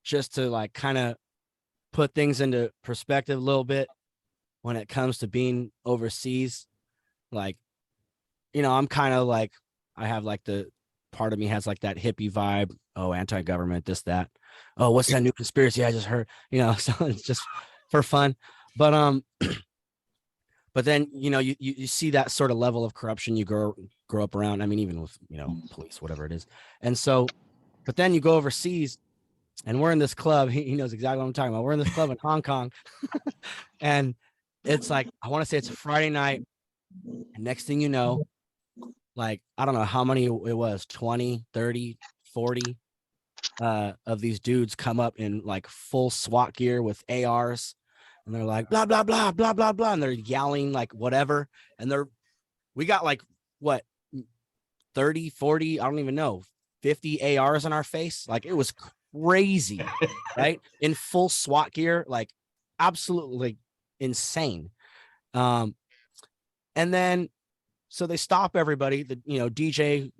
just to like kind of put things into perspective a little bit when it comes to being overseas, like, you know, I'm kind of like, I have like the part of me has like that hippie vibe. Oh, anti-government, this, that. Oh, what's that new conspiracy I just heard? You know, so it's just for fun. But then, you know, you see that sort of level of corruption you grow up around. I mean, even with, you know, police, whatever it is. And so But then you go overseas and we're in this club. He knows exactly what I'm talking about. We're in this club in Hong Kong. And it's like, I want to say it's a Friday night. And next thing you know, like, I don't know how many it was, 20, 30, 40 of these dudes come up in like full SWAT gear with ARs. And they're like, blah, blah, blah, blah, blah, blah. And they're yelling like whatever. And we got like, what, 30, 40, I don't even know, 50 ARs on our face. Like, it was crazy, right? In full SWAT gear, like absolutely insane. And then, so they stop everybody, the, DJ,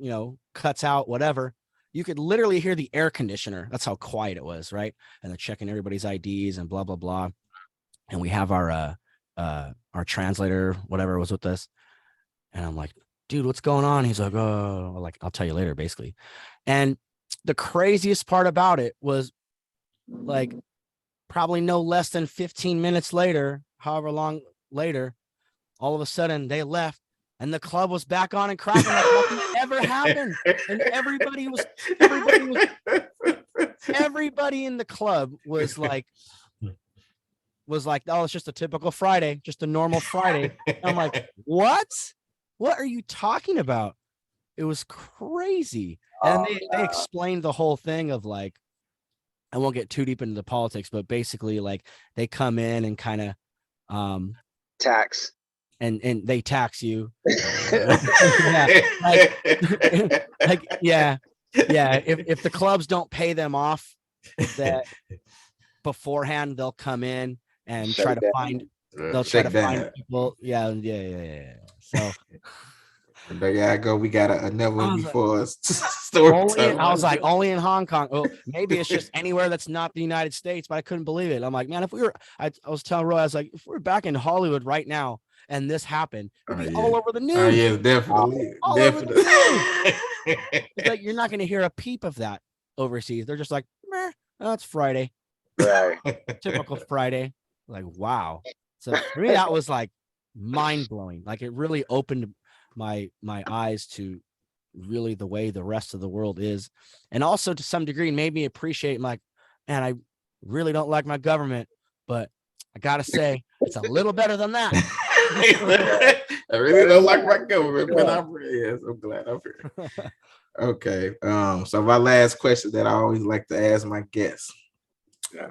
cuts out whatever. You could literally hear the air conditioner. That's how quiet it was, right? And they're checking everybody's IDs and blah, blah, blah. And we have our translator, whatever, was with us. And I'm like, dude, what's going on? He's like, oh, like, I'll tell you later, basically. And the craziest part about it was, like, probably no less than 15 minutes later, however long later, all of a sudden they left and the club was back on and cracking like nothing ever happened. And everybody in the club was like, oh, it's just a typical Friday, just a normal Friday. I'm like, what are you talking about? It was crazy. And they explained the whole thing of, like, I won't get too deep into the politics, but basically, like, they come in and kind of tax and they tax you. Yeah, yeah. If the clubs don't pay them off that beforehand, they'll come in and try to find people. Yeah. So there you go. We got a never before story. I was like, only in Hong Kong. Well, maybe it's just anywhere that's not the United States, but I couldn't believe it. I'm like, man, I was telling Roy, I was like, if we're back in Hollywood right now and this happened, it'd be all over the news. Oh yeah, definitely. All over the news. It's like, you're not going to hear a peep of that overseas. They're just like, meh, oh, it's Friday. Right. Typical Friday. Like, wow. So for me, that was like mind blowing. Like, it really opened my eyes to really the way the rest of the world is, and also to some degree made me appreciate, like, man, I really don't like my government, but I gotta say it's a little better than that. I really don't like my government, but I'm glad I'm here. Okay, so my last question that I always like to ask my guests: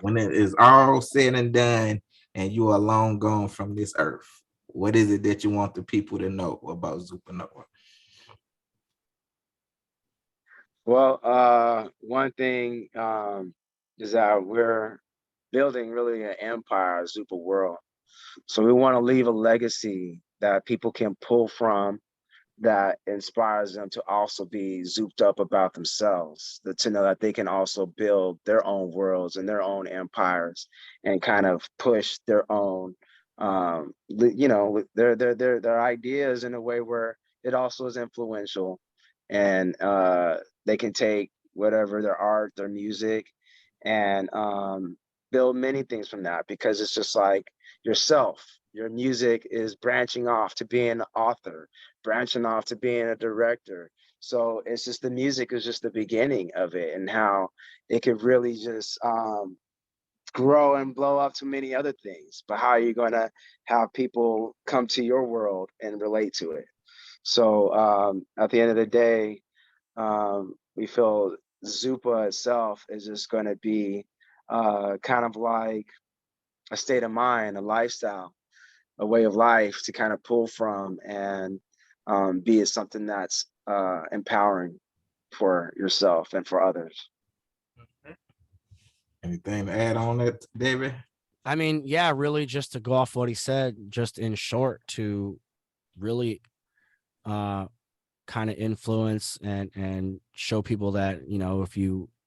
when it is all said and done and you are long gone from this earth, what is it that you want the people to know about Zupanova? Well, one thing is that we're building really an empire, Zupa world. So we want to leave a legacy that people can pull from, that inspires them to also be zooped up about themselves, to know that they can also build their own worlds and their own empires and kind of push their own, their ideas in a way where it also is influential, and they can take whatever their art, their music, and build many things from that, because it's just like yourself. Your music is branching off to being an author, branching off to being a director. So it's just, the music is just the beginning of it, and how it could really just grow and blow up to many other things. But how are you going to have people come to your world and relate to it? So at the end of the day, we feel Zupa itself is just going to be kind of like a state of mind, a lifestyle, a way of life to kind of pull from, and be something that's empowering for yourself and for others. Anything to add on that, David? I mean, yeah, really, just to go off what he said, just in short, to really kind of influence and show people that,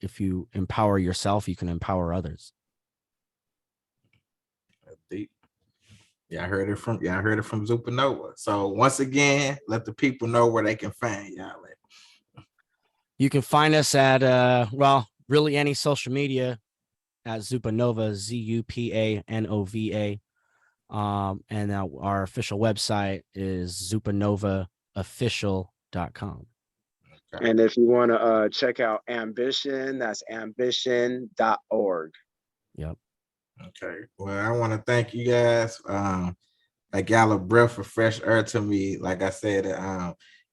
if you empower yourself, you can empower others. Deep. Yeah, I heard it from Zupanova. So once again, let the people know where they can find y'all at. You can find us at really any social media at Zupanova, Zupanova. And our official website is ZupanovaOfficial.com. Okay. And if you want to check out Ambition, that's ambition.org. Yep. Okay. Well, I want to thank you guys. Like y'all a breath of fresh air to me. Like I said,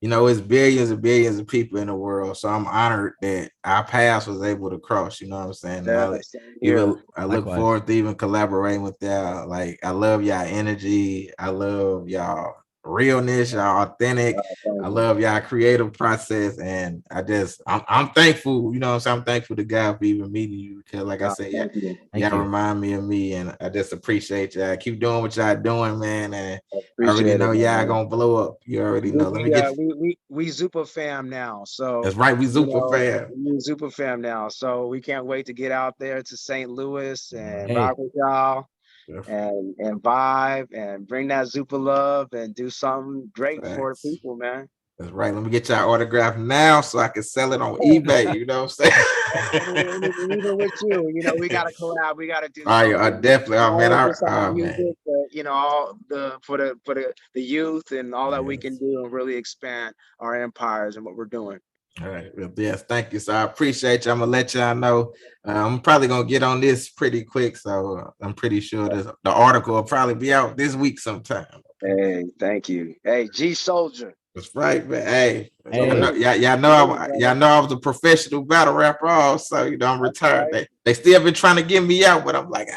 you know, it's billions and billions of people in the world. So I'm honored that our paths was able to cross, you know what I'm saying? And Yeah, same here. I look Likewise. forward to even collaborating with y'all. Like I love y'all energy. I love y'all realness, y'all authentic. Thank I you. love y'all creative process. And I'm thankful, you know what I'm saying? I'm thankful to God for even meeting you because like I said, Thank you. Thank y'all you. remind me of me, and I just appreciate y'all. Keep doing what y'all doing, man. And I already Appreciate know it, y'all man. gonna blow up. You already know. Let me get. We Zupa fam now, so That's right. We you super know fan. we Zupa fam now, so we can't wait to get out there to St. Louis and Hey. rock with y'all and vibe and bring that Zupa love and do something great for the people, man. That's right. Let me get y'all autograph now so I can sell it on eBay. You know what I'm saying? And even with you, you know, we got to collab. We got to do All right, I something. definitely. Oh Not man, only just our oh man. music, but you know, all the for the youth and all that we can Yes. do and really expand our empires and what we're doing. All right. Well, yes, thank you. So I appreciate you. I'm gonna let y'all know. I'm probably gonna get on this pretty quick, so I'm pretty sure the article will probably be out this week sometime. Hey, thank you. Hey, G Soldier. That's right, man. Hey, Hey. y'all know I was a professional battle rapper also. You know, I'm retired. Right. They still been trying to get me out, but I'm like,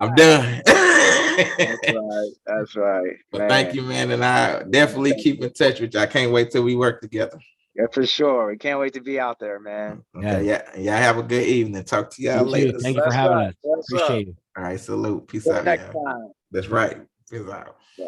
I'm done. That's right. That's right, But thank man. you, man. And I definitely keep in touch with you. I can't wait till we work together. Yeah, for sure. We can't wait to be out there, man. Okay, Yeah. y'all have a good evening. Talk to y'all You too. later. Thank you for What's having up? us. What's up? Appreciate it. All right, salute. Peace Till out, next y'all. time. That's right. Peace out. Yeah.